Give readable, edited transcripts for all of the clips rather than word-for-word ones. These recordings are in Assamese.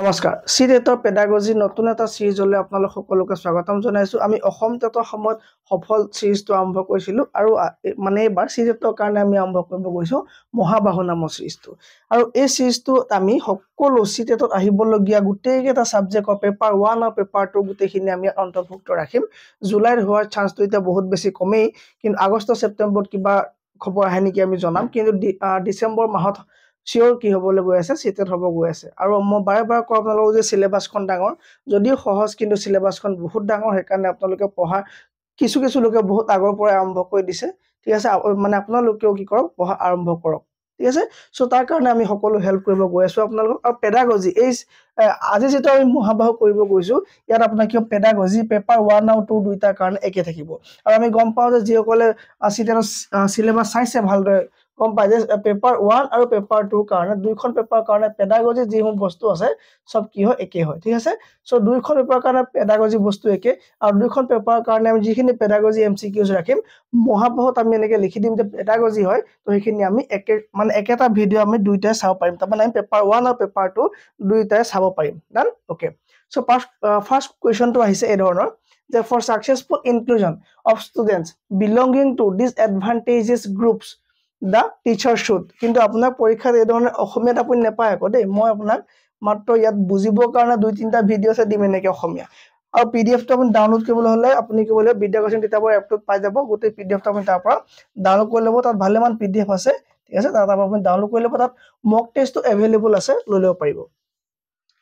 নমস্কাৰ সিটেটৰ পেডাগজি নতুন এটা সিৰিজলৈ আপোনালোক সকলোকে স্বাগতম জনাইছো আমি অসম টেটৰ সময়ত সফল সিৰিজটো আৰম্ভ কৰিছিলো আৰু মানে এবাৰ সিটেটৰ কাৰণে আমি আৰম্ভ কৰিব গৈছো মহাবাহু নামৰ সিৰিজটো আৰু এই সিৰিজটো আমি সকলো সিটেটত আহিবলগীয়া গোটেইকেইটা সাবজেক্টৰ পেপাৰ 1 আৰু পেপাৰ 2 গোটেইখিনি আমি অন্তৰ্ভুক্ত ৰাখিম জুলাইৰ হোৱাৰ চান্সটো এতিয়া বহুত বেছি কমেই কিন্তু আগষ্ট ছেপ্টেম্বৰত কিবা খবৰ আহে নেকি আমি জনাম কিন্তু ডিসেম্বৰ মাহত Sure কি হবলৈ গৈ আছে সিটেট হ'ব গৈ আছে আৰু মই বাৰে বাৰে কোৱা আপোনালোকক যে সিলেবাসখন ডাঙৰ যদিও সহজ কিন্তু সিলেবাসখন বহুত ডাঙৰ হেকাৰণে আপোনালোকে পঢ়া কিছু কিছু লোকে বহুত আগৰ পৰা আৰম্ভ কৰি দিছে ঠিক আছে মানে আপোনালোকেও কি কৰক পঢ়া আৰম্ভ কৰক ঠিক আছে সো তাৰ কাৰণে আমি সকলো হেল্প কৰিব গৈ আছো আপোনালোকক আৰু পেডাগজি এই আজি যেটা আমি মহাবাহু কৰিব গৈছো ইয়াত আপোনাৰ কি পেডাগজি পেপাৰ 1 আৰু 2 দুইটাৰ কাৰণে একে থাকিব আৰু আমি গম পাওঁ যে যিসকলে সিটেটৰ সিলেবাস চাইছে ভালদৰে কম পাই যে পেপাৰ 1 আৰু পেপাৰ 2 কাৰণে দুইখন পেপাৰ কাৰণে পেডাগজি যিসমূহ বস্তু আছে সব কি হয় একে হয় ঠিক আছে সো দুইখন পেপাৰ কাৰণে পেডাগজি বস্তু একে আৰু দুইখন পেপাৰ কাৰণে আমি যিখিনি পেডাগজি এমসিকিউজ ৰাখিম মহাবাহুত আমি এনেকে লিখি দিম যে পেডাগজি হয় তো সেইখিনি আমি একে মানে একেটা ভিডিও আমি দুইটাই চাব পাৰিম তাৰমানে আমি পেপাৰ 1 আৰু পেপাৰ 2 দুইটাই চাব পাৰিম ডান ওকে সো ফাৰ্স্ট কোৱেশ্চনটো আহিছে এই ধৰণৰ যে for successful inclusion of students belonging to disadvantages groups the teacher should কিন্তু আপোনাৰ পৰীক্ষাত এই ধৰণৰ অসমীয়াত আপুনি নেপায় আকৌ দেই মই আপোনাক মাত্ৰ ইয়াত বুজিবৰ কাৰণে দুই তিনটা ভিডিও আছে দিম এনেকে অসমীয়া আৰু পিডিএফ টো আপুনি ডাউনলোড কৰিবলৈ হলে আপুনি কি কৰিব বিদ্যাকোচিং কিতাপৰ এপটোত পাই যাব গোটেই পিডিএফ টো আপুনি তাৰ পৰা ডাউনলোড কৰি ল'ব তাত ভালেমান পিডিএফ আছে ঠিক আছে তাত আপুনি ডাউনলোড কৰি ল'ব তাত মক টেষ্টটো এভেইলেবল আছে লৈ ল'ব পাৰিব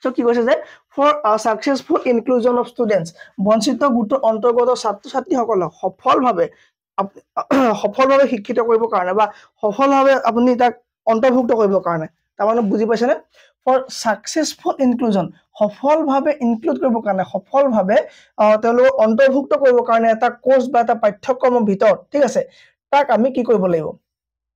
সো কি কৈছে যে for successful inclusion of students বঞ্চিত গোটৰ অন্তৰ্গত ছাত্ৰ ছাত্ৰীসকলক সফলভাৱে শিক্ষিত কৰিবৰ কাৰণে বা সফলভাৱে আপুনি তাক অন্তৰ্ভুক্ত কৰিবৰ কাৰণে তাৰমানে বুজি পাইছেনে ফৰ সাকসেসফুল ইনক্লুজন সফলভাৱে ইনক্লুড কৰিবৰ কাৰণে সফলভাৱে তেওঁলোকক অন্তৰ্ভুক্ত কৰিবৰ কাৰণে এটা কোৰ্স বা এটা পাঠ্যক্ৰমৰ ভিতৰত ঠিক আছে তাক আমি কি কৰিব লাগিব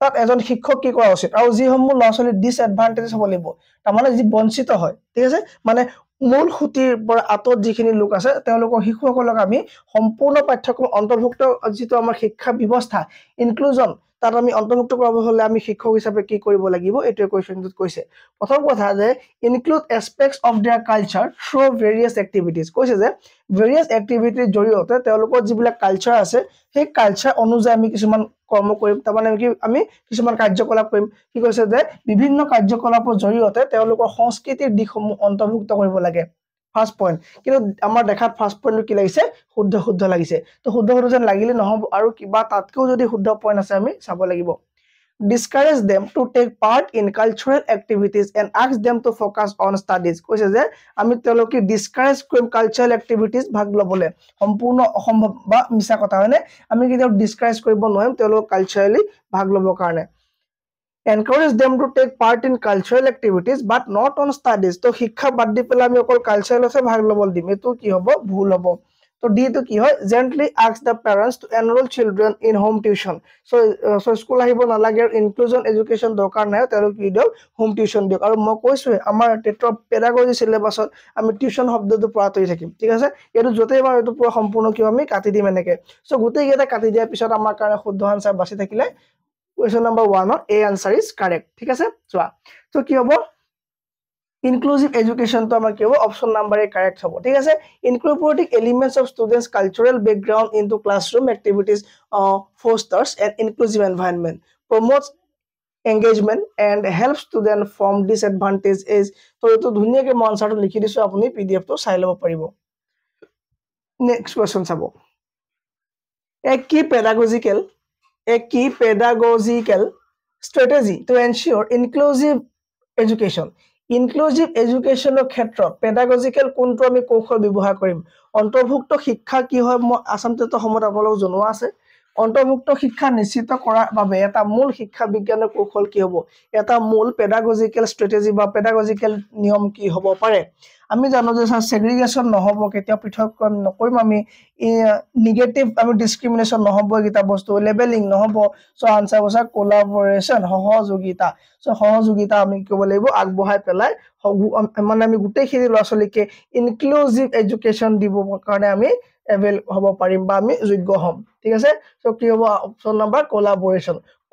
তাত এজন শিক্ষক কি কৰা উচিত আৰু যিসমূহ ল'ৰা-ছোৱালী ডিসএডভান্টেজ হ'ব লাগিব তাৰমানে যি বঞ্চিত হয় ঠিক আছে মানে মূল খুঁটিৰ পৰা আতত যিখিনি লোক আছে তেওঁলোকৰ শিশুসকলক আমি সম্পূৰ্ণ পাঠ্যক্ৰম অন্তৰ্ভুক্ত যিটো আমাৰ শিক্ষা ব্যৱস্থা ইনক্লুজন তাত আমি অন্তৰ্ভুক্ত কৰাব হলে আমি শিক্ষক হিচাপে কি কৰিব লাগিব এটো কোৱেশ্চনটোত কৈছে প্ৰথম কথা যে include এসপেক্টস of there culture through various activities কৈছে যে ভেৰিয়াছ এক্টিভিটিৰ জৰিয়তে তেওঁলোকৰ যিবিলাক কালচাৰ আছে সেই কালচাৰ অনুযায়ী আমি কিছুমান কৰ্ম কৰিম তাৰমানে কি আমি কিছুমান কাৰ্যকলাপ কৰিম কি কৈছে যে বিভিন্ন কাৰ্যকলাপৰ জৰিয়তে তেওঁলোকৰ সংস্কৃতিৰ দিশসমূহ অন্তৰ্ভুক্ত কৰিব লাগে ফাৰ্স্ট পইণ্ট কিন্তু আমাৰ দেখাত ফাৰ্স্ট পইণ্টটো কি লাগিছে শুদ্ধ লাগিছে তো শুদ্ধ যেন লাগিলে নহব আৰু কিবা তাতকেও যদি শুদ্ধ পইণ্ট আছে আমি চাব লাগিব discourage them to take part in cultural activities and ask them to focus on studies কৈছে যে আমি তেওঁলোকে ডিসকারেজ কৰিম কালচাৰাল এক্টিভিটিজ ভাগ লবলে সম্পূৰ্ণ অসম্ভৱ বা মিছা কথা হয়নে আমি কেতিয়াও ডিসকাৰেজ কৰিব নোৱাৰিম তেওঁলোক কালচাৰালি ভাগ লবৰ কাৰণে encourage them to take part in cultural activities but not on studies তো শিক্ষা বাদ দি পেলাই আমি অকল কালচারালতে ভাগ লবল দিম এটো কি হ'ব ভুল হ'ব তো ডি তো কি হয় gently ask the parents to enroll children in home tuition so school আহিব নালাগে আৰু ইনক্লুজন এডুকেশন দৰকাৰ নাই তেওঁলোক কি দিও হোম টিউশন দিও আৰু মই কৈছো আমাৰ টেটৰ পেডাগজি সিলেবাসত আমি টিউশন শব্দটো পঢ়াতই থাকিম ঠিক আছে এটো যতেই বা এটো পুৰা সম্পূৰ্ণ কি আমি কাটি দিম এনেকে সো গোটেই এটা কাটি দিয়াৰ পিছত আমাৰ কাৰণে শুদ্ধ আনসাৰ বাছি থাকিলে question number 1 a answer is correct ঠিক আছে চোৱা তো কি হ'ব inclusive education to amar ki hobo option number a correct hobo thik ase incorporating elements of students cultural background into classroom activities fosters an inclusive environment promotes engagement and helps student from disadvantage is to eto dhuniya ke mon answer to likhi disu apuni pdf to sai lobo paribo next question sabo a key pedagogical strategy to ensure inclusive education inclusive এডুকেশনৰ ক্ষেত্ৰত পেডাগজিক্যাল কোনটো আমি কৌশল ব্যৱহাৰ কৰিম অন্তৰ্ভুক্ত শিক্ষা কি হয় মই আসাম টেটৰ সময়ত আপোনালোক জনোৱা আছে অন্তৰ্ভুক্ত শিক্ষা নিশ্চিত কৰাৰ বাবে এটা মূল শিক্ষা বিজ্ঞানৰ কৌশল কি হ'ব এটা মূল পেডাগজিক্যাল স্ট্ৰ্যাটেজি বা পেডাগজিক্যাল নিয়ম কি হ'ব পাৰে আমি জানো যে সেগ্ৰিগেশন নহব কেতিয়া পৃথককৰণ নকৰিম আমি নেগেটিভ আমি ডিসক্ৰিমিনেশন নহব গিতা বস্তু লেবেলিং নহব সো আনসাৰ বসা কোলাবোৰেশন সহযোগিতা সো সহযোগিতা আমি ক'ব লাগিব আগবঢ়াই পেলাই মানে আমি গোটেইখিনি ল'ৰা-ছোৱালীকে ইনক্লুসিভ এডুকেশন দিব কাৰণে আমি এভেল হ'ব পাৰিম বা আমি যোগ্য হ'ম ঠিক আছে সো কি হ'ব option number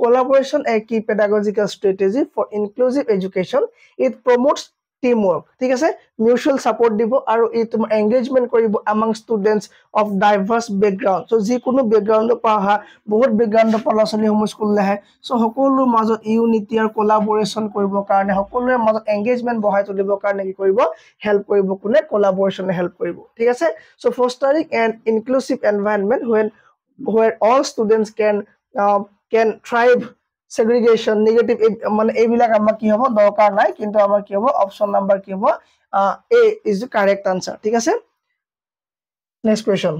collaboration a key pedagogical strategy for inclusive education it promotes teamwork ঠিক আছে মিউচুৱেল সাপোৰ্ট দিব আৰু এই তোমাৰ এংগেজমেন্ট কৰিব among students of diverse background so যিকোনো বেকগ্ৰাউণ্ডৰ পৰা অহা বহুত বেকগ্ৰাউণ্ডৰ পৰা ল'ৰা-ছোৱালীসমূহ স্কুললৈ আহে so সকলোৰ মাজত ইউনিটি আৰু কোলাবোৰেচন কৰিবৰ কাৰণে সকলোৰে মাজত এংগেজমেন্ট বঢ়াই তুলিবৰ কাৰণে কি কৰিব হেল্প কৰিব কোনে কোলাবোৰেচনে হেল্প কৰিব ঠিক আছে so fostering an inclusive environment where all students can thrive segregation negative মানে এইবিলাক আমাৰ কি হ'ব দৰকাৰ নাই কিন্তু আমাৰ কি হ'ব অপচন নাম্বাৰ কি হ'ব A is the correct answer ঠিক আছে next question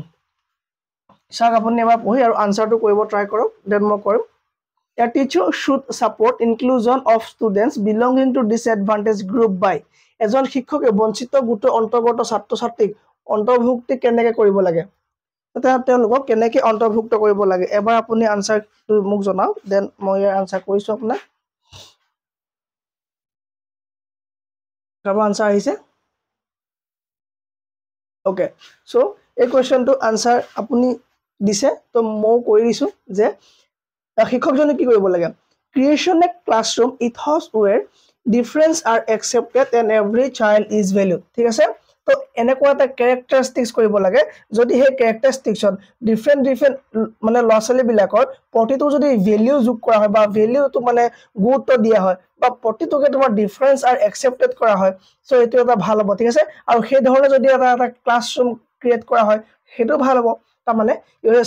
সাক আপুনি এবাৰ পঢ়ি আৰু আনসাৰটো কৰিব ট্ৰাই কৰক দেন মই কৰিম a teacher should support inclusion of students belonging to disadvantaged group by এজন শিক্ষকে বঞ্চিত গোটৰ অন্তৰ্গত ছাত্ৰ-ছাত্ৰীক অন্তৰ্ভুক্তি কেনেকৈ কৰিব লাগে তেওঁলোকক কেনেকৈ অন্তৰ্ভুক্ত কৰিব লাগে এবাৰ আপুনি আনসাৰটো মোক জনাও দেন মই আনসাৰ কৰিছো আপোনাক কাবা আনসাৰ আহিছে ওকে সো এই কোৱেশ্চনটো আনসাৰ আপুনি দিছে তো মই কৈ দিছো যে শিক্ষকজনে কি কৰিব লাগে creation A classroom ethos where difference are accepted and every child is valued ঠিক আছে তো এনেকুৱা এটা ক্যাৰেক্টাৰিষ্টিক্স কৰিব লাগে যদি হে ক্যাৰেক্টাৰিষ্টিক্সত ডিফাৰেন্ট মানে ল'ৰা-ছোৱালী বিলাকৰ প্ৰতিটো যদি ভ্যালু যোগ কৰা হয় বা ভ্যালুটো মানে গুৰুত্ব দিয়া হয় বা প্ৰতিটোকে তোমাৰ ডিফাৰেন্স আৰু একসেপ্টেড কৰা হয় সো এটো এটা ভাল হ'ব ঠিক আছে আৰু সেই ধৰণে যদি এটা ক্লাছৰুম ক্ৰিয়েট কৰা হয় হেটো ভাল হ'ব তাৰ মানে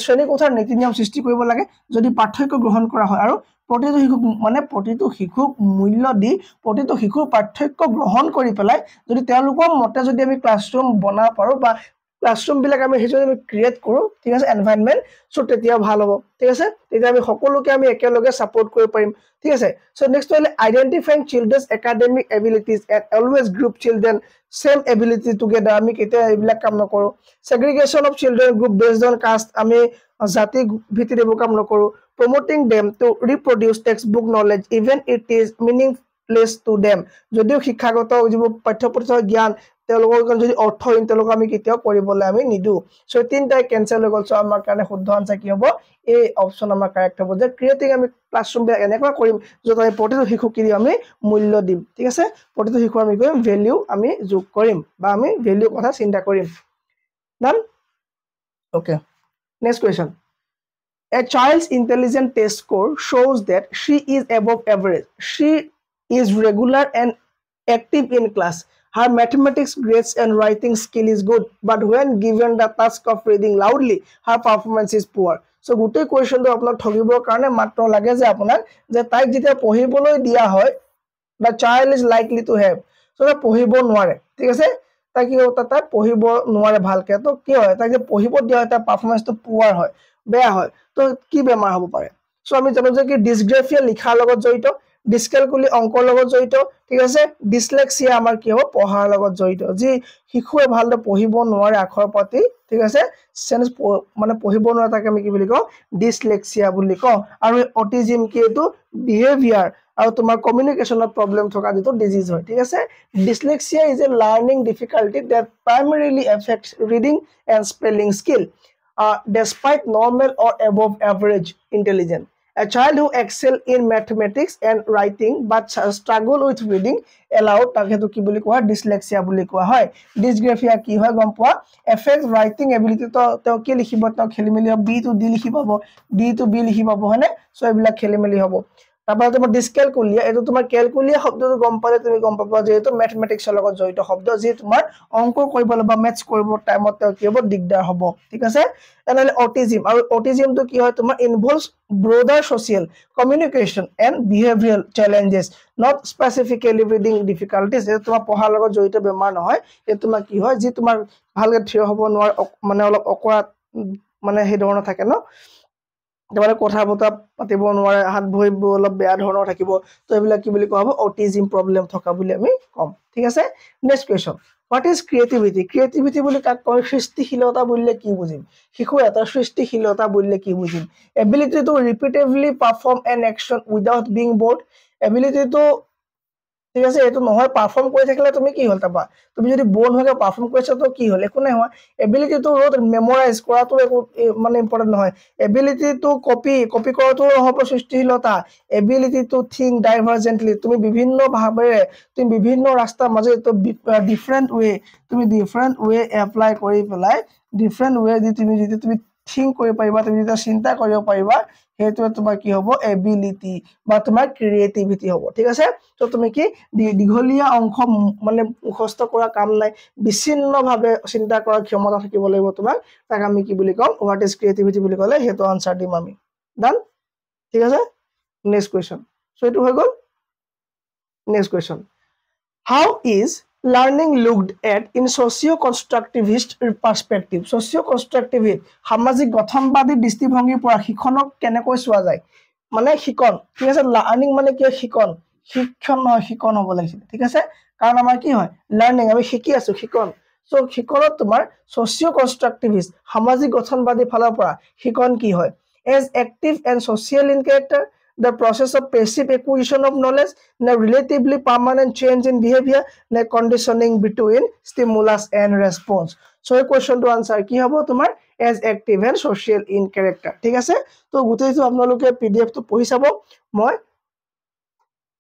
শ্ৰেণী কোঠাৰ নীতি নিয়ম সৃষ্টি কৰিব লাগে যদি পাঠ্যক্ৰম গ্ৰহণ কৰা হয় আৰু প্ৰতিটো শিশুক মূল্য দি প্ৰতিটো শিশুৰ পাঠ্যক্ৰম গ্ৰহণ কৰি পেলাই যদি তেওঁলোকৰ মতে যদি আমি ক্লাছৰুম বনা পাৰো বা ক্লাছৰুম বিলাক আমি হেটো আমি ক্ৰিয়েট কৰো ঠিক আছে এনভায়ৰনমেন্ট সো তেতিয়া ভাল হ'ব ঠিক আছে তেতিয়া আমি সকলোকে আমি একেলগে সাপোৰ্ট কৰিব পাৰিম ঠিক আছে so next hall identifying children's academic abilities and always group children same ability together আমি কেতিয়া এইবিলাক কাম নকৰো segregation of children group based on caste আমি জাতি ভিত্তিত এইবোৰ কাম নকৰো promoting them to reproduce textbook knowledge even it is meaningless to them যদিও শিক্ষাগত যিবোৰ পাঠ্যপুথিৰ জ্ঞান তেওঁলোকৰ যদি অৰ্থহীন তেওঁলোক আমি কেতিয়াও কৰিবলৈ আমি নিদু সো তিনটা ক্যান্সেল হৈ গল সো আমাৰ কাৰণে শুদ্ধ আনসাৰ কি হ'ব এই অপচন আমাৰ কাৰেক্ট হ'ব যে ক্ৰিয়েটিং আমি ক্লাছৰুম বিলাক এনেকুৱা কৰিম যত আমি প্ৰতিটো শিশুক কি আমি মূল্য দিম ঠিক আছে প্ৰতিটো শিশুক আমি কৰিম ভ্যালু আমি যোগ কৰিম বা আমি ভ্যালু কথা চিন্তা কৰিম done okay next question A child's intelligence test score shows that she is above average. She is regular and active in class. Her mathematics grades and writing skill is good, but when given the task of reading loudly, her performance is poor. So গুটে কোৱেশ্চনটো আপোনাক ঠগিবৰ কাৰণে মাত্ৰ লাগে যে আপোনাক যে তাইক যেতিয়া পঢ়িবলৈ দিয়া হয় the child is likely to have so তাই পঢ়িব নোৱাৰে ঠিক আছে তাই কি হতা তাই পঢ়িব নোৱাৰে ভালকে তো কি হয় তাই যে পঢ়িব দিয়া হয় তাই পাৰফৰম্যান্সটো পুৱাৰ হয় বেয়া হয় তো কি বেমাৰ হ'ব পাৰে সো আমি জানো যে কি ডিসগ্ৰাফিয়া লিখাৰ লগত জড়িত ডিসক্যালকুলি অংকৰ লগত জড়িত ঠিক আছে ডিসলেক্সিয়া আমাৰ কি হ'ব পঢ়াৰ লগত জড়িত যি শিশুৱে ভালদৰে পঢ়িব নোৱাৰে আখৰ পাতি ঠিক আছে সেন্স মানে পঢ়িব নোৱাৰে তাকে আমি কি বুলি কওঁ ডিসলেক্সিয়া বুলি কওঁ আৰু অটিজম কি এটো বিহেভিয়াৰ আৰু তোমাৰ কমিউনিকেশনৰ প্ৰবলেম থকা যেটো ডিজিজ হয় ঠিক আছে dyslexia is a learning difficulty that primarily affects reading and spelling skill despite normal or above average intelligence a child who excel in mathematics and writing but struggle with reading allowed তাকেটো কি বুলি কোৱা ডিসলেক্সিয়া বুলি কোৱা হয় ডিসগ্ৰাফিয়া কি হয় গম পোৱা affect writing ability তো কি লিখিব তো খেলিমেলি হ'ব বি টু ডি লিখি পাব ডি টু বি লিখি পাব হয়নে সো এইবিলাক খেলিমেলি হ'ব তারপর তোমার ডিসক্যালকুলিয়া এটো তোমার ক্যালকুলিয়া শব্দটো গম পালে তুমি গম পাবা যে এটো ম্যাথমেটিক্সৰ লগত জড়িত শব্দ যি তোমাৰ অংক কৰিবলৈ বা ম্যাথছ কৰিব টাইমত কি হ'ব দিগদাৰ হ'ব ঠিক আছে এনালে অটিজম আৰু অটিজমটো কি হয় তোমাৰ involves broader social communication and behavioural challenges not specifically reading difficulties এটো তোমাৰ পঢ়াৰ লগত জড়িত বেমাৰ নহয় এটো তোমাৰ কি হয় যি তোমাৰ ভালকে থিয় হ'ব নোৱাৰ মানে অলপ অকৰা মানে সেই ধৰণৰ থাকে ন তোমালে কথা বতা পাতিব নোৱাৰে হাত ভৰি অলপ বেয়া ধৰণৰ থাকিব তো এইবিলাক কি বুলি কোৱা হ'ব অটিজম প্ৰবলেম থকা বুলি আমি কম ঠিক আছে next question what is creativity বুলি কাক কয় সৃষ্টিশীলতা বুলিলে কি বুজিম শিশু এটা সৃষ্টিশীলতা বুলিলে কি বুজিম ability to repeatedly perform an action without being bored ability to ঠিক আছে এইটো নহয় পারফর্ম কৰি থাকিলে তুমি কি হল তাবা তুমি যদি বোন হয়ে পাৰফৰ্ম কৰিছা তো কি হল একো নাই হোৱা এবিলিটি টু মেমোৰাইজ কৰাটো একো মানে ইম্পৰ্টেন্ট নহয় এবিলিটি টু কপি কৰাটো হ'ব সৃষ্টিশীলতা এবিলিটি টু থিংক ডাইভাৰজেন্টলি তুমি বিভিন্ন ভাবেৰে তুমি বিভিন্ন ৰাস্তাৰ মাজে তো ডিফাৰেন্ট ওয়ে তুমি ডিফাৰেন্ট ওয়ে এপ্লাই কৰি পেলাই ডিফাৰেন্ট ওয়ে দি তুমি থিংক কৰিব পাৰিবা তুমি যেটা চিন্তা কৰিব পাৰিবা হেতু তোমাৰ কি হ'ব এবিলিটি বা তোমাৰ ক্ৰিয়েটিভিটি হ'ব ঠিক আছে তো তুমি কি দীঘলীয়া অংশ মানে মুখস্থ কৰা কাম নাই বিচ্ছিন্নভাৱে চিন্তা কৰাৰ ক্ষমতা থাকিব লাগিব তোমাক তাক আমি কি বুলি কম হোৱাট ইজ ক্ৰিয়েটিভিটি বুলি ক'লে হেতু আনসাৰ দিম আমি ডান ঠিক আছে নেক্সট কোৱেশ্চন সো এটো হৈ গ'ল next question how is learning looked at in socio-constructivist perspective socio-constructivist সামাজিক গঠনবাদী দৃষ্টিভংগীৰ পৰা শিক্ষণক কেনেকৈ চোৱা যায় মানে শিক্ষণ ঠিক আছে লার্নিং মানে কি শিক্ষণ শিক্ষণ নহয় শিক্ষণ হ'ব লাগিছিল ঠিক আছে কাৰণ আমাৰ কি হয় লাৰ্নিং আমি শিকি আছো শিক্ষণ সো শিক্ষণত তোমাৰ socio-constructivist সামাজিক গঠনবাদী ফালৰ পৰা শিক্ষণ কি হয় as active and social in character the process of passive acquisition of knowledge na relatively permanent change in behavior na conditioning between stimulus and response so a question to answer ki hobo tomar as active and social in character thik ase to gutei to apnaloke pdf to pohi sabo moi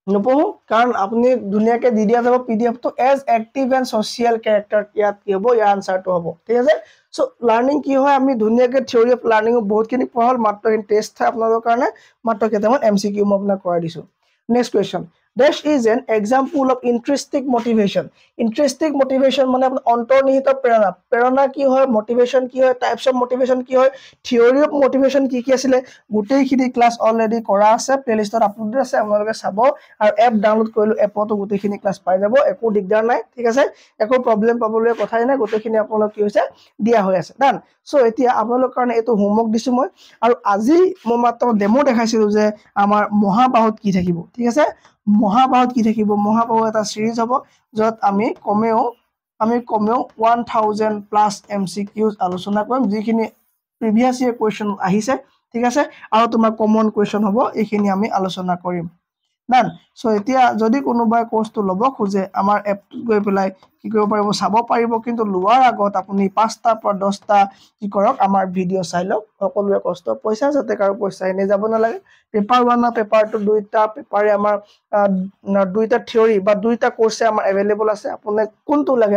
নপহো কাৰণ আপুনি দুনিয়াকে দি দিয়া যাব পিডিএফ তো as active and social character ইয়াত কি হ'ব ইয়াৰ আনসাৰটো হ'ব ঠিক আছে সো লাৰ্নিং কি হয় আমি দুনিয়াকে থিওৰি অফ লাৰ্নিং বহুত খিনি পঢ়ল মাত্ৰ ইন টেষ্ট থাকে আপোনালোকৰ কাৰণে মাত্ৰ কেইটামান এমসিকিউ মই আপোনাক কৰাই দিছো next question This is an example of intrinsic motivation. Intrinsic motivation মানে অন্তৰ্নিহিত প্ৰেৰণা প্ৰেৰণা কি হয় মোটিভেশন কি হয় টাইপস অফ মোটিভেশন কি হয় থিওৰি অফ মোটিভেশন কি আছিল গোটেইখিনি ক্লাস অলৰেডি কৰা আছে প্লেলিষ্টত আপলোড আছে আপোনালোকে চাব আৰু এপ ডাউনলোড কৰিলো এপতো গোটেইখিনি ক্লাস পাই যাব একো দিগদাৰ নাই ঠিক আছে একো প্ৰবলেম পাবলৈ কথাই নাই গোটেইখিনি আপোনালোক কি হৈছে দিয়া হৈ আছে ডান সো এতিয়া আপোনালোকৰ কাৰণে এটো হোমৱৰ্ক দিছো মই আৰু আজি মই মাত্ৰ ডেমো দেখাইছিলো যে আমাৰ মহাবাহুত কি থাকিব ঠিক আছে মহাবাহুত কি থাকিব মহাবাহু এটা সিৰিজ হ'ব যত আমি কমেও 1000 প্লাস এমসিকিউজ আলোচনা কৰিম যিখিনি প্ৰিভিয়াস ইয়াৰ কোৱেশ্চন আহিছে ঠিক আছে আৰু তোমাৰ কমন কোৱেশ্চন হ'ব এইখিনি আমি আলোচনা কৰিম ডান সো এতিয়া যদি কোনোবাই কোৰ্সটো ল'ব খুজে আমাৰ এপটো গৈ পেলাই কি কৰিব পাৰিব চাব পাৰিব কিন্তু লোৱাৰ আগত আপুনি 5টা পৰা 10টা কি কৰক আমাৰ ভিডিও চাই লওক সকলোৱে কষ্ট পইচা যাতে কাৰো পইচা এনে যাব নালাগে পেপাৰ 1 না পেপাৰ 2 দুইটা পেপাৰে আমাৰ দুইটা থিওৰি বা দুইটা কোৰ্সে আমাৰ अवेलेबल আছে আপুনি কোনটো লাগে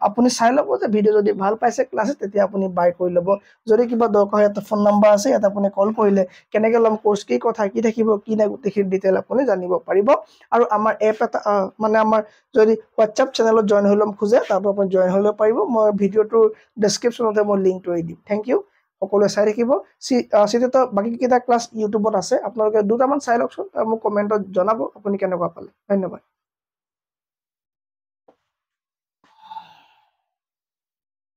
আপুনি চাই লব যে ভিডিও যদি ভাল পাইছে ক্লাছে তেতিয়া আপুনি বাই কৰি লব যদি কিবা দৰকাৰ হয় ফোন নম্বৰ আছে এটা আপুনি কল কৰিলে কেনেকৈ লম কোৰ্স কি কথা কি থাকিব কি না গোটেইখিনি ডিটেইল আপুনি জানিব পাৰিব আৰু আমাৰ এপ এটা মানে আমাৰ যদি WhatsApp চেনেলত জয়েন হ'লম খুজে তাৰ পৰা আপুনি জয়েন হ'লে পাৰিব মই ভিডিওটোৰ ডেসক্ৰিপচনতে মই লিংকটো দি দিম থ্যাংক ইউ সকলোৱে চাই থাকিব সিটো বাকি কিটা ক্লাস ইউটিউবত আছে আপোনালোকে দুটামান চাই লওকচোন আৰু মোক কমেন্টত জনাব আপুনি কেনেকুৱা পালে ধন্যবাদ